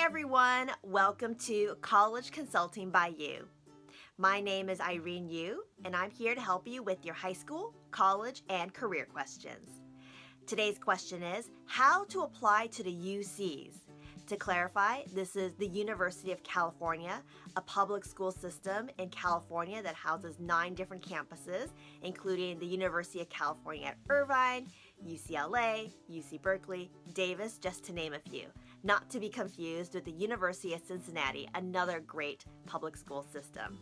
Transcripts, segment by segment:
everyone, welcome to College Consulting by You. My name is Irene Yu, and I'm here to help you with your high school, college, and career questions. Today's question is, how to apply to the UCs? To clarify, this is the University of California, a public school system in California that houses 9 different campuses, including the University of California at Irvine, UCLA, UC Berkeley, Davis, just to name a few. Not to be confused with the University of Cincinnati, another great public school system.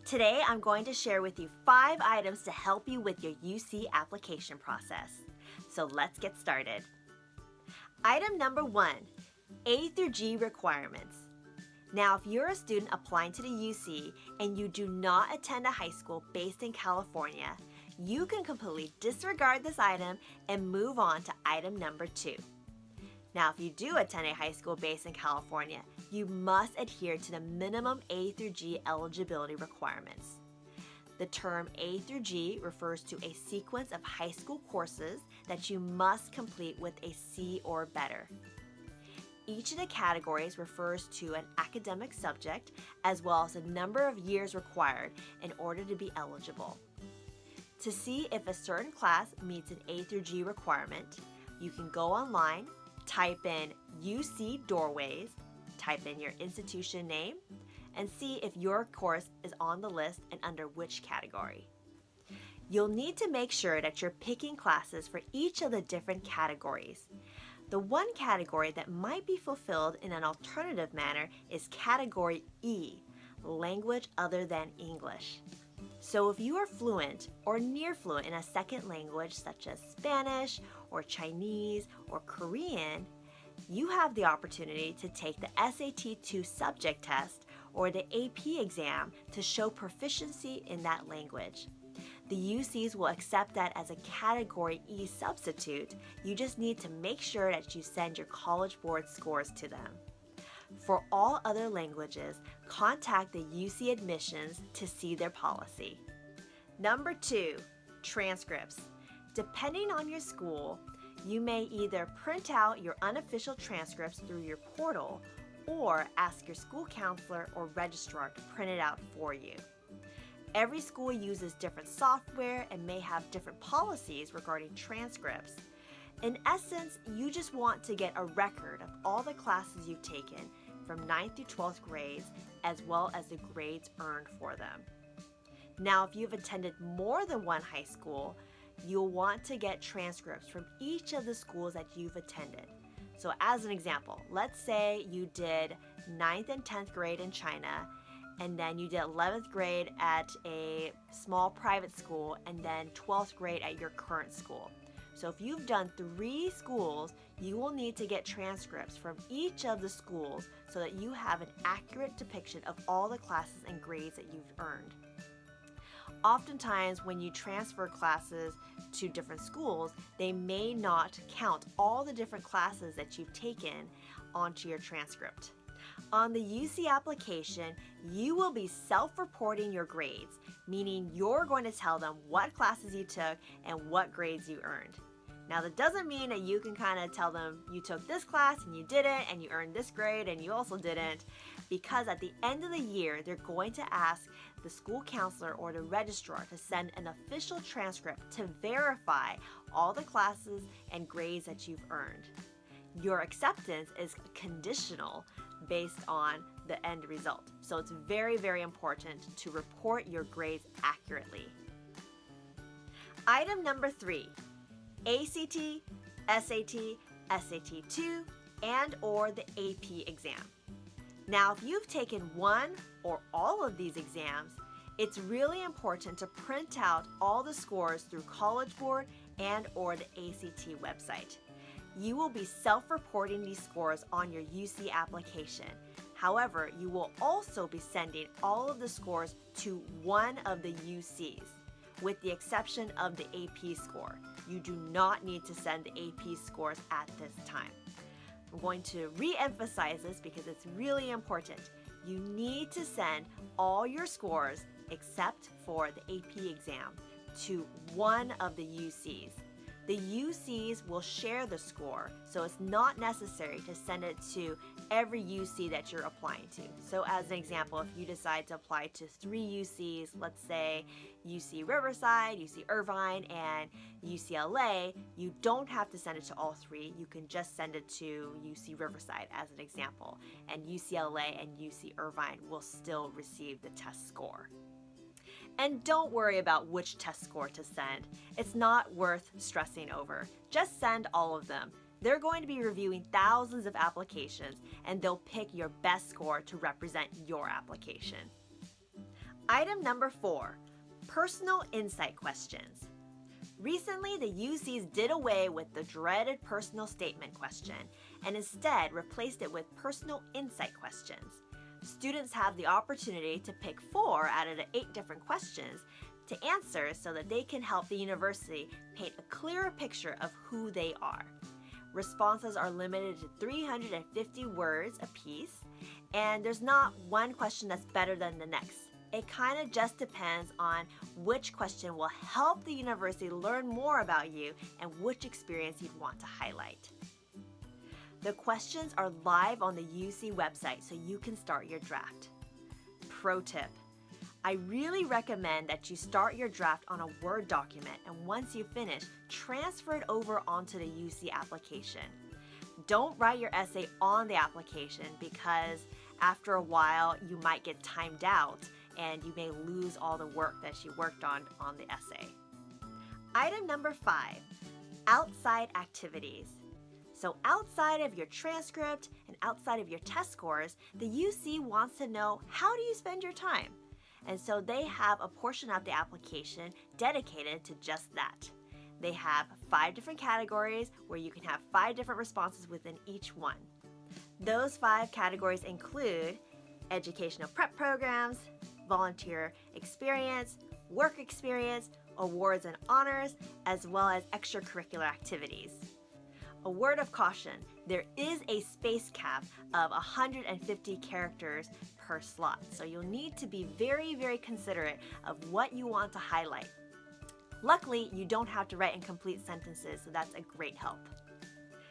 Today, I'm going to share with you 5 items to help you with your UC application process. So let's get started. Item number 1, A through G requirements. Now, if you're a student applying to the UC and you do not attend a high school based in California, you can completely disregard this item and move on to item number 2. Now, if you do attend a high school based in California, you must adhere to the minimum A through G eligibility requirements. The term A through G refers to a sequence of high school courses that you must complete with a C or better. Each of the categories refers to an academic subject as well as a number of years required in order to be eligible. To see if a certain class meets an A through G requirement, you can go online, type in UC Doorways, type in your institution name, and see if your course is on the list and under which category. You'll need to make sure that you're picking classes for each of the different categories. The one category that might be fulfilled in an alternative manner is Category E, Language Other Than English. So if you are fluent or near fluent in a second language such as Spanish or Chinese or Korean, you have the opportunity to take the SATI 2 subject test or the AP exam to show proficiency in that language. The UCs will accept that as a Category E substitute. You just need to make sure that you send your College Board scores to them. For all other languages, contact the UC admissions to see their policy. Number 2, transcripts. Depending on your school, you may either print out your unofficial transcripts through your portal or ask your school counselor or registrar to print it out for you. Every school uses different software and may have different policies regarding transcripts. In essence, you just want to get a record of all the classes you've taken from 9th through 12th grades, as well as the grades earned for them. Now, if you've attended more than one high school, you'll want to get transcripts from each of the schools that you've attended. So as an example, let's say you did 9th and 10th grade in China, and then you did 11th grade at a small private school, and then 12th grade at your current school. So if you've done 3 schools, you will need to get transcripts from each of the schools so that you have an accurate depiction of all the classes and grades that you've earned. Oftentimes, when you transfer classes to different schools, they may not count all the different classes that you've taken onto your transcript. On the UC application, you will be self-reporting your grades, meaning you're going to tell them what classes you took and what grades you earned. Now, that doesn't mean that you can kind of tell them you took this class and you didn't, and you earned this grade and you also didn't, because at the end of the year, they're going to ask the school counselor or the registrar to send an official transcript to verify all the classes and grades that you've earned. Your acceptance is conditional based on the end result. So it's very, very important to report your grades accurately. Item number 3, ACT, SAT, SAT 2, and or the AP exam. Now, if you've taken one or all of these exams, it's really important to print out all the scores through College Board and or the ACT website. You will be self-reporting these scores on your UC application. However, you will also be sending all of the scores to one of the UCs, with the exception of the AP score. You do not need to send the AP scores at this time. I'm going to re-emphasize this because it's really important. You need to send all your scores except for the AP exam to one of the UCs. the UCs will share the score, so it's not necessary to send it to every UC that you're applying to. So as an example, if you decide to apply to 3 UCs, let's say UC Riverside, UC Irvine, and UCLA, you don't have to send it to all 3. You can just send it to UC Riverside as an example, and UCLA and UC Irvine will still receive the test score. And don't worry about which test score to send. It's not worth stressing over. Just send all of them. They're going to be reviewing thousands of applications, and they'll pick your best score to represent your application. Item number 4, personal insight questions. Recently, the UCs did away with the dreaded personal statement question and instead replaced it with personal insight questions. Students have the opportunity to pick 4 out of the 8 different questions to answer so that they can help the university paint a clearer picture of who they are. Responses are limited to 350 words apiece, and there's not one question that's better than the next. It kind of just depends on which question will help the university learn more about you and which experience you'd want to highlight. The questions are live on the UC website, so you can start your draft. Pro tip: I really recommend that you start your draft on a Word document, and once you finish, transfer it over onto the UC application. Don't write your essay on the application because after a while you might get timed out and you may lose all the work that you worked on the essay. Item number 5, outside activities. So outside of your transcript and outside of your test scores, the UC wants to know, how do you spend your time? And so they have a portion of the application dedicated to just that. They have 5 different categories where you can have 5 different responses within each one. Those 5 categories include educational prep programs, volunteer experience, work experience, awards and honors, as well as extracurricular activities. A word of caution, there is a space cap of 150 characters per slot, so you'll need to be very, very considerate of what you want to highlight. Luckily, you don't have to write incomplete sentences, so that's a great help.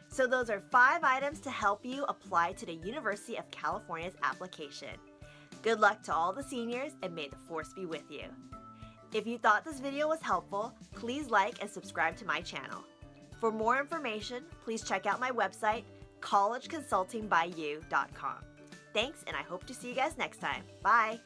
So those are 5 items to help you apply to the University of California's application. Good luck to all the seniors, and may the force be with you. If you thought this video was helpful, please like and subscribe to my channel. For more information, please check out my website, collegeconsultingbyu.com. Thanks, and I hope to see you guys next time. Bye!